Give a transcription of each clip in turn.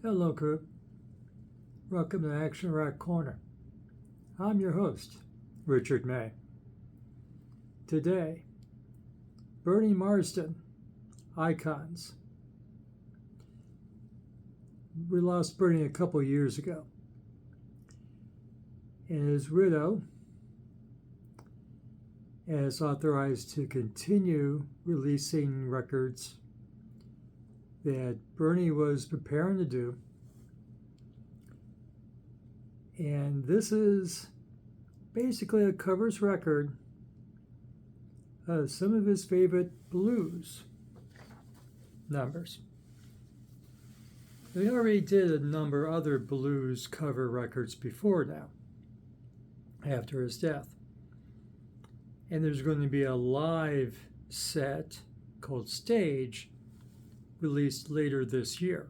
Hello, crew. Welcome to Action Rock Corner. I'm your host, Richard May. Today, Bernie Marsden, Icons. We lost Bernie a couple years ago. And his widow is authorized to continue releasing records that Bernie was preparing to do. And this is basically a covers record of some of his favorite blues numbers. We already did a number of other blues cover records before now, after his death. And there's going to be a live set called Stage released later this year.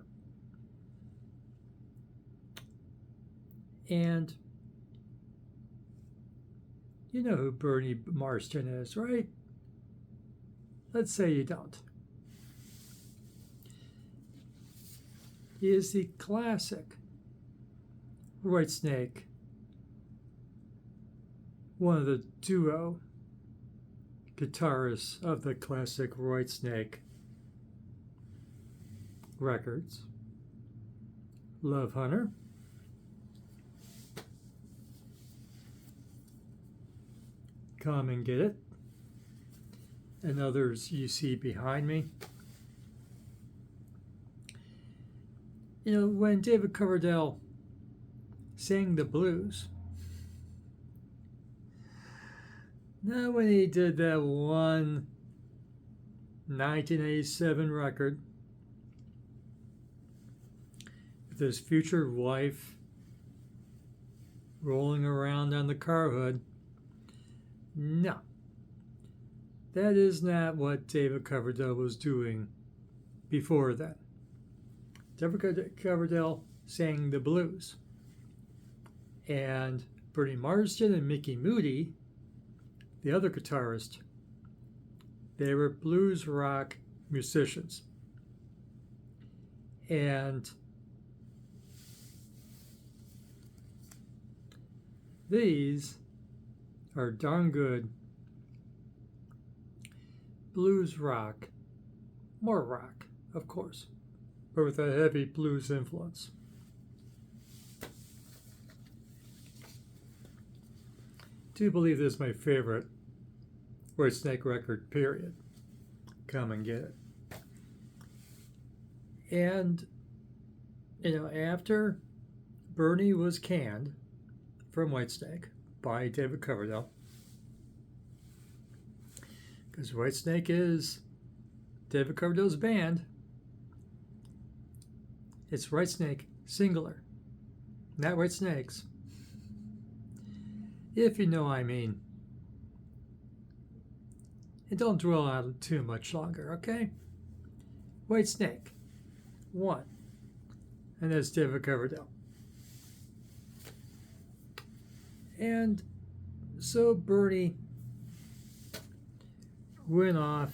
And you know who Bernie Marsden is, right? Let's say you don't. He is the classic Whitesnake, one of the duo guitarists of the classic Whitesnake records. Love Hunter, Come and Get It, and others you see behind me. You know, when David Coverdale sang the blues, now when he did that one 1987 record with his future wife rolling around on the car hood, no, that is not what David Coverdale was doing before then. David Coverdale sang the blues. And Bernie Marsden and Mickey Moody, the other guitarist, they were blues rock musicians. And these are darn good blues rock, more rock, of course, but with a heavy blues influence. I do believe this is my favorite Whitesnake record, period. Come and Get It. And, you know, after Bernie was canned from Whitesnake by David Coverdale, because Whitesnake is David Coverdale's band, it's Whitesnake singular, not Whitesnakes. If you know what I mean. And don't dwell on it too much longer, okay? Whitesnake, one. And that's David Coverdale. And so Bernie went off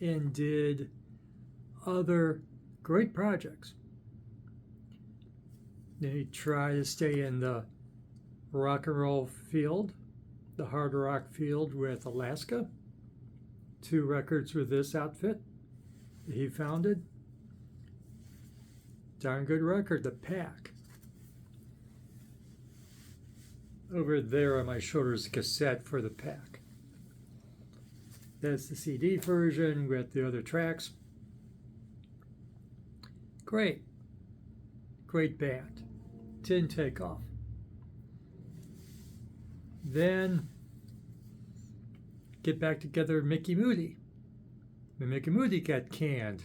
and did other great projects. Then he tried to stay in the rock and roll field, the hard rock field with Alaska. 2 records with this outfit that he founded. Darn good record, The Pack. Over there on my shoulder is a cassette for The Pack. That's the CD version with the other tracks. Great. Great band. Didn't take off. Then get back together with Mickey Moody. And Mickey Moody got canned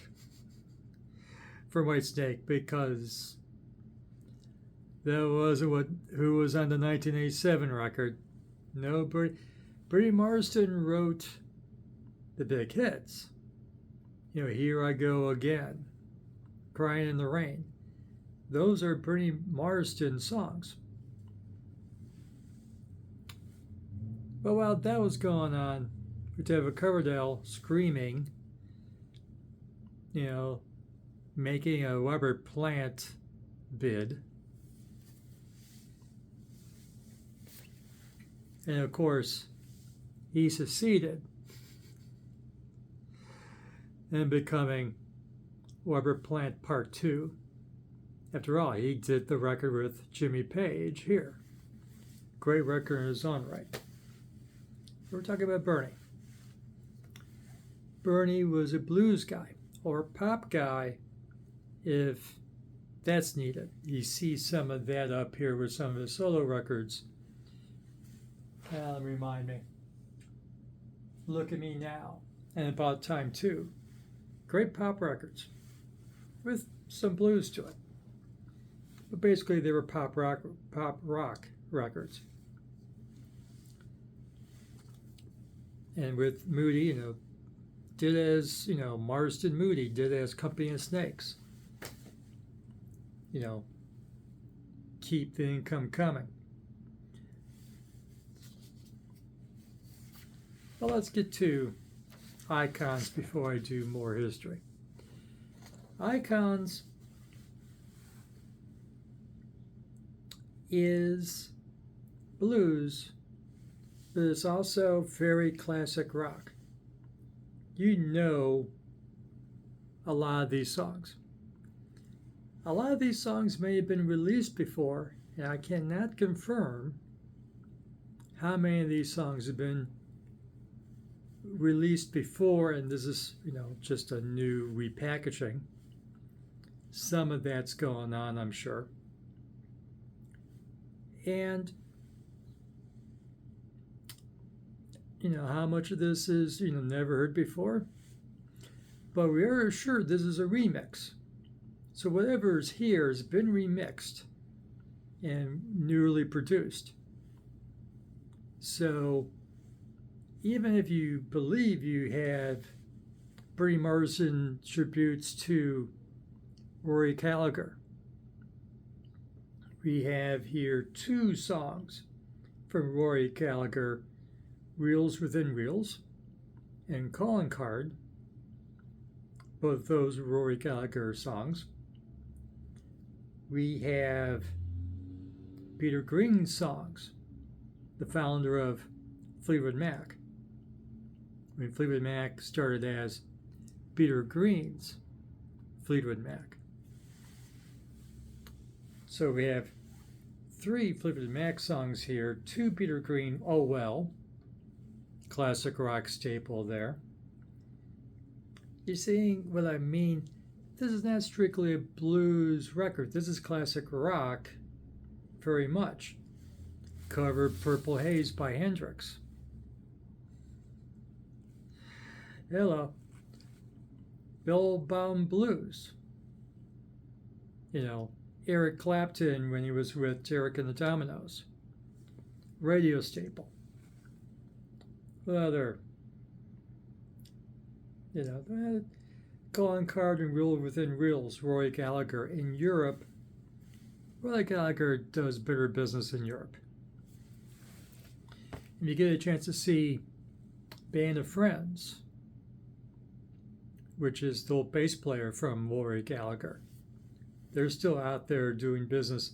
from Whitesnake because that wasn't who was on the 1987 record. No, Bernie Marsden wrote the big hits. You know, Here I Go Again, Crying in the Rain. Those are Bernie Marsden songs. But while that was going on, with David Coverdale screaming, you know, making a Robert Plant bid. And of course, he succeeded in becoming Robert Plant Part 2. After all, he did the record with Jimmy Page here. Great record in his own right. We're talking about Bernie. Bernie was a blues guy or pop guy if that's needed. You see some of that up here with some of his solo records. Remind me. Look at Me Now and About Time Too. Great pop records with some blues to it. But basically they were pop rock records. And with Moody, did as, Marsden Moody did as Company of Snakes. Keep the income coming. Well, let's get to icons before I do more history. Icons is blues, but it's also very classic rock. You know a lot of these songs. A lot of these songs may have been released before, and I cannot confirm how many of these songs have been released before, and this is, just a new repackaging. Some of that's going on, I'm sure. And, how much of this is, never heard before? But we are assured this is a remix. So whatever is here has been remixed and newly produced. So even if you believe you have Bernie Marsden tributes to Rory Gallagher, we have here 2 songs from Rory Gallagher, Reels Within Reels and Calling Card, both those Rory Gallagher songs. We have Peter Green's songs, the founder of Fleetwood Mac. When Fleetwood Mac started as Peter Green's Fleetwood Mac. So we have 3 Fleetwood Mac songs here, 2 Peter Green, Oh Well, classic rock staple there. You're seeing what I mean? This is not strictly a blues record. This is classic rock very much. Covered Purple Haze by Hendrix. Hello. Bellbound Blues. Eric Clapton when he was with Eric and the Dominoes. Radio staple. What other? Calling Card and Reel Within Reels, Rory Gallagher. In Europe, Rory Gallagher does bigger business in Europe. If you get a chance to see Band of Friends, which is the old bass player from Rory Gallagher, they're still out there doing business.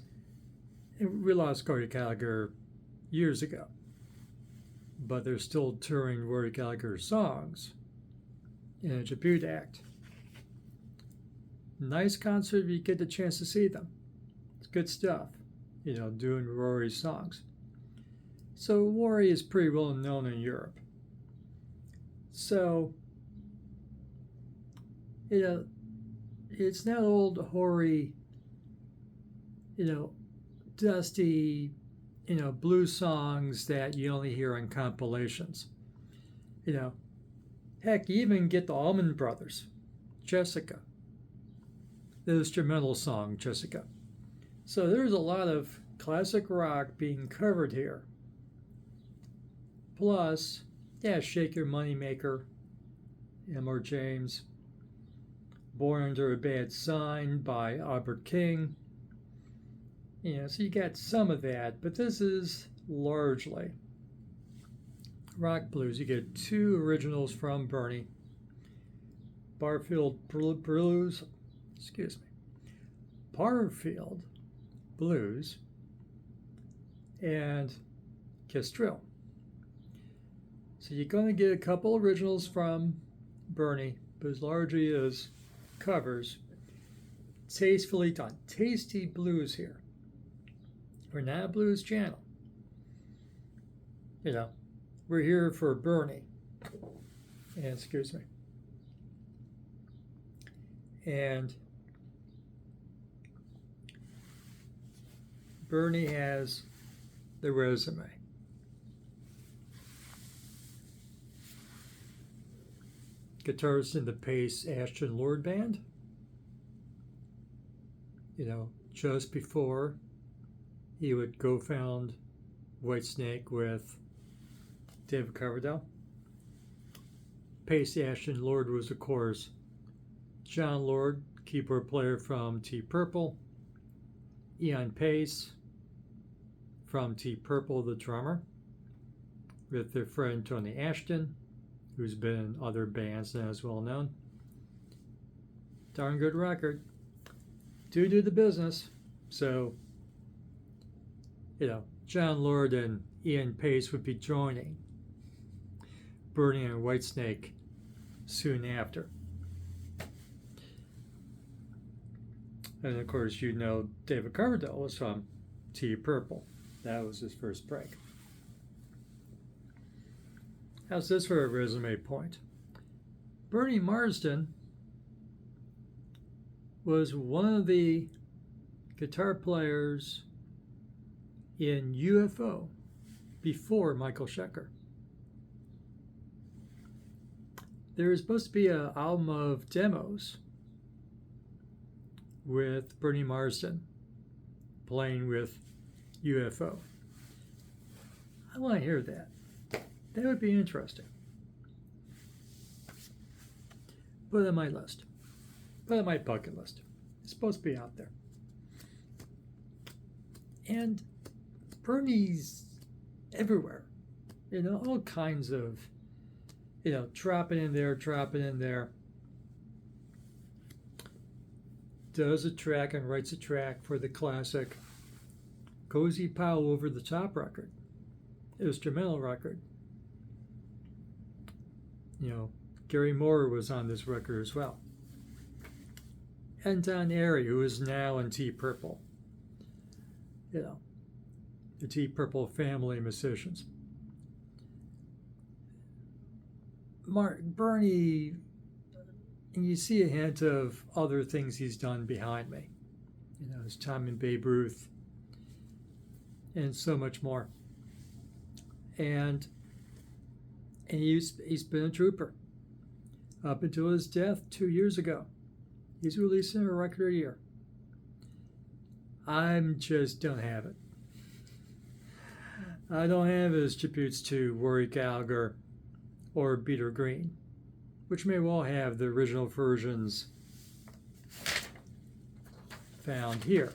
And we lost Rory Gallagher years ago, but they're still touring Rory Gallagher songs in a tribute act. Nice concert if you get the chance to see them. It's good stuff, doing Rory's songs. So Rory is pretty well known in Europe. So, it's not old, hoary, dusty, blues songs that you only hear on compilations. Heck, you even get the Allman Brothers, Jessica, the instrumental song, Jessica. So there's a lot of classic rock being covered here. Plus, Shake Your Moneymaker, Elmore James, Born Under a Bad Sign by Albert King. So you got some of that, but this is largely rock blues. You get 2 originals from Bernie. Barfield Blues, Parfield Blues, and Kiss Drill. So you're going to get a couple originals from Bernie, but as largely as covers, tastefully done. Tasty blues here. We're not a blues channel. We're here for Bernie. And Bernie has the resume. Guitarist in the Pace Ashton Lord Band. Just before he would go found Whitesnake with David Coverdale. Pace Ashton Lord was, of course, John Lord, keyboard player from T Purple. Ian Pace from T Purple, the drummer, with their friend Tony Ashton, who's been in other bands now as well known. Darn good record. Do the business. So, John Lord and Ian Pace would be joining Bernie and Whitesnake soon after. And of course, David Coverdale was from T Purple. That was his first break. How's this for a resume point? Bernie Marsden was one of the guitar players in UFO before Michael Schenker. There was supposed to be an album of demos with Bernie Marsden playing with UFO. I want to hear that. That would be interesting. Put it on my list. Put it on my bucket list. It's supposed to be out there. And Bernie's everywhere. All kinds of, dropping in there. Does a track and writes a track for the classic Cozy Powell Over the Top record, instrumental record. Gary Moore was on this record as well. And Don Airey, who is now in T Purple. The T Purple family musicians. Bernie, and you see a hint of other things he's done behind me. His time in Babe Ruth and so much more. And he's been a trooper up until his death 2 years ago. He's releasing a record a year. I just don't have it. I don't have his tributes to Rory Gallagher or Peter Green, which may well have the original versions found here.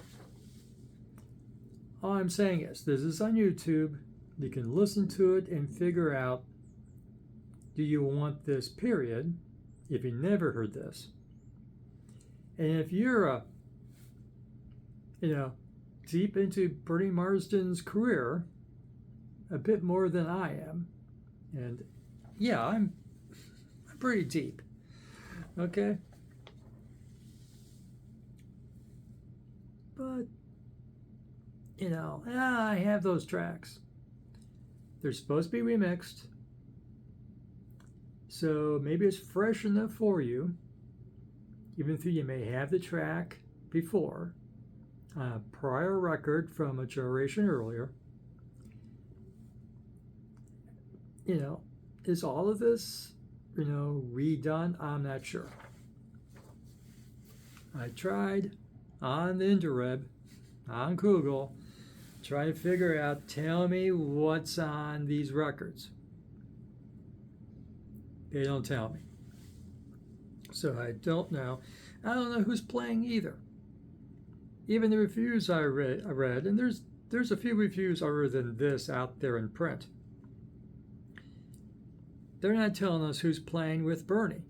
All I'm saying is, this is on YouTube. You can listen to it and figure out, do you want this period, if you never heard this? And if you're deep into Bernie Marsden's career, a bit more than I am, and yeah, I'm pretty deep, okay? But, I have those tracks. They're supposed to be remixed, so maybe it's fresh enough for you, even though you may have the track before, on a prior record from a generation earlier. Is all of this, redone? I'm not sure. I tried on the interweb, on Google, try to figure out, tell me what's on these records. They don't tell me. So I don't know. I don't know who's playing either. Even the reviews I read, and there's a few reviews other than this out there in print. They're not telling us who's playing with Bernie.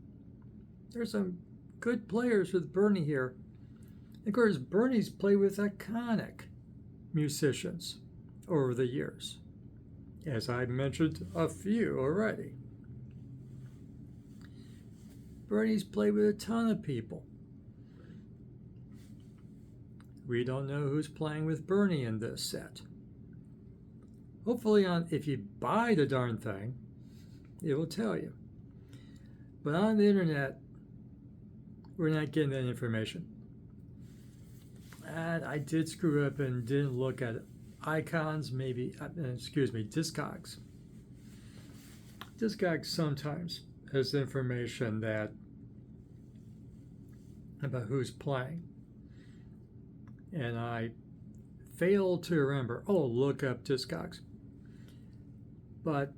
There's some good players with Bernie here, Of course, Bernie's played with iconic musicians over the years, as I mentioned a few already. Bernie's played with a ton of people. We don't know who's playing with Bernie in this set. Hopefully, if you buy the darn thing, it will tell you. But on the internet, we're not getting that information. And I did screw up and didn't look at icons, Discogs. Discogs sometimes has information about who's playing. And I failed to remember, look up Discogs. But,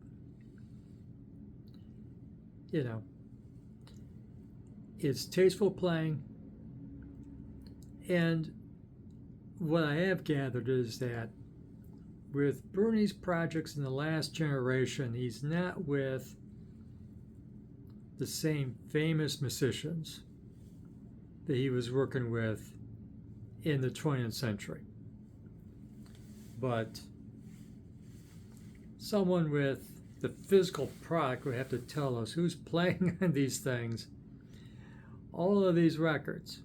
it's tasteful playing. And what I have gathered is that with Bernie's projects in the last generation, he's not with the same famous musicians that he was working with in the 20th century. But someone with the physical product would have to tell us who's playing on these things. All of these records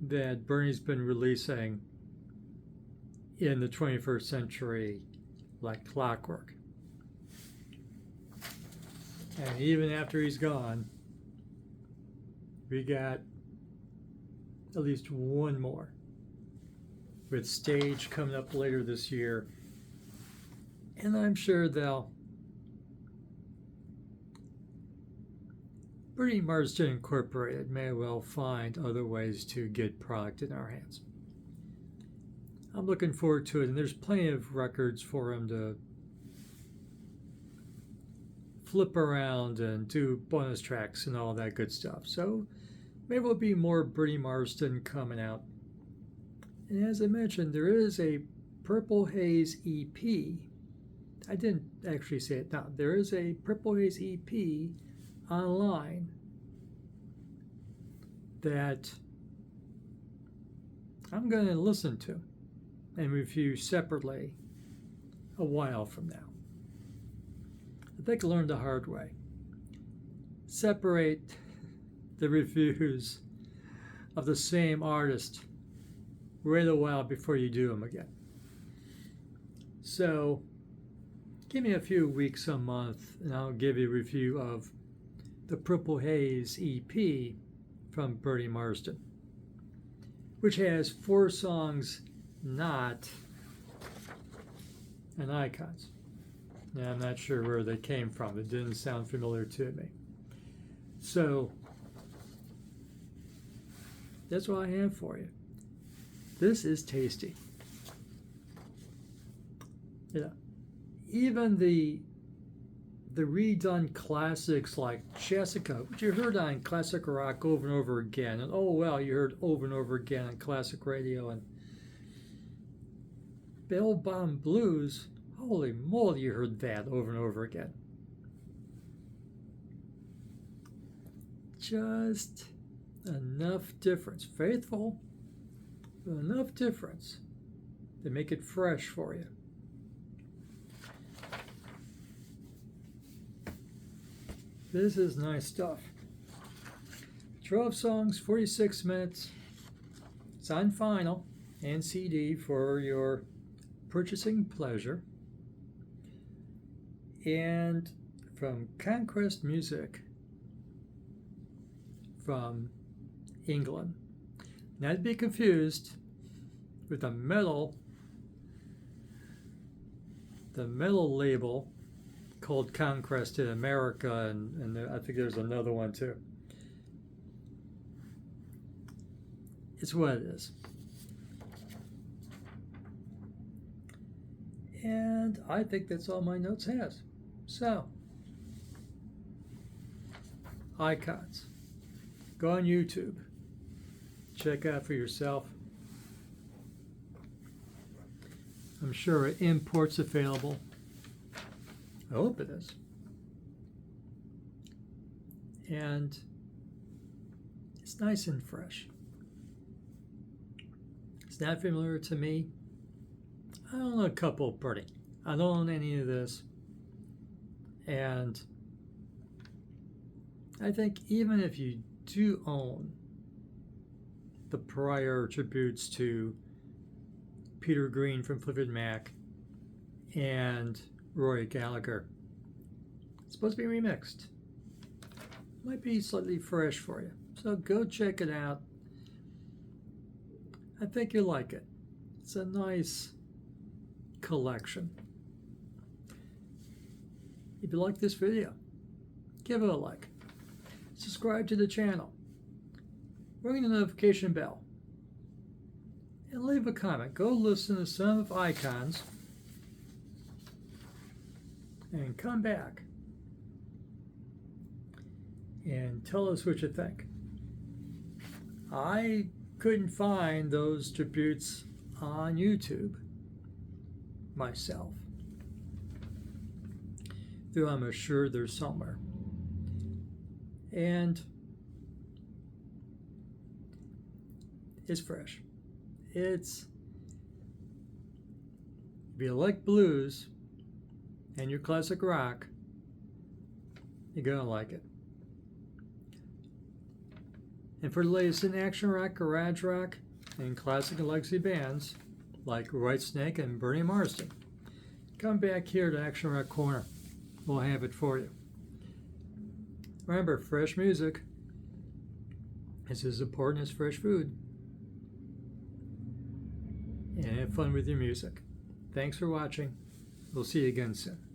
that Bernie's been releasing in the 21st century like clockwork. And even after he's gone, we got at least one more, with Stage coming up later this year. And I'm sure Bernie Marsden Incorporated may well find other ways to get product in our hands. I'm looking forward to it, and there's plenty of records for him to flip around and do bonus tracks and all that good stuff. So maybe there'll be more Bernie Marsden coming out. And as I mentioned, there is a Purple Haze EP. I didn't actually say it now. There is a Purple Haze EP online that I'm going to listen to and review separately a while from now. I think I learned the hard way. Separate the reviews of the same artist. Wait a while before you do them again. So give me a few weeks, a month, and I'll give you a review of the Purple Haze EP from Bernie Marsden, which has 4 songs not on Icons. Now, I'm not sure where they came from. It didn't sound familiar to me. So that's what I have for you. This is tasty. Even the redone classics like Jessica, which you heard on classic rock over and over again, and you heard over and over again on classic radio, and Bell Bottom Blues, holy moly, you heard that over and over again. Just enough difference. Faithful, but enough difference to make it fresh for you. This is nice stuff. 12 songs, 46 minutes. It's on vinyl and CD for your purchasing pleasure. And from Conquest Music from England. Not to be confused with the metal label called Conquest in America, and I think there's another one too. It's what it is. And I think that's all my notes has. So, Icons. Go on YouTube. Check out for yourself. I'm sure import's available. I hope it is. And it's nice and fresh. It's not familiar to me. I own a couple pretty. I don't own any of this. And I think even if you do own the prior tributes to Peter Green from Fleetwood Mac and Rory Gallagher, it's supposed to be remixed. Might be slightly fresh for you. So go check it out. I think you'll like it. It's a nice collection. If you like this video, give it a like. Subscribe to the channel. Ring the notification bell. And leave a comment. Go listen to some of Icons. And come back. And tell us what you think. I couldn't find those tributes on YouTube myself, though I'm sure they're somewhere. And it's fresh. If you like blues and your classic rock, you're gonna like it. And for the latest in action rock, garage rock, and classic and legacy bands like Whitesnake and Bernie Marsden, come back here to Action Rock Corner. We'll have it for you. Remember, fresh music is as important as fresh food. And have fun with your music. Thanks for watching. We'll see you again soon.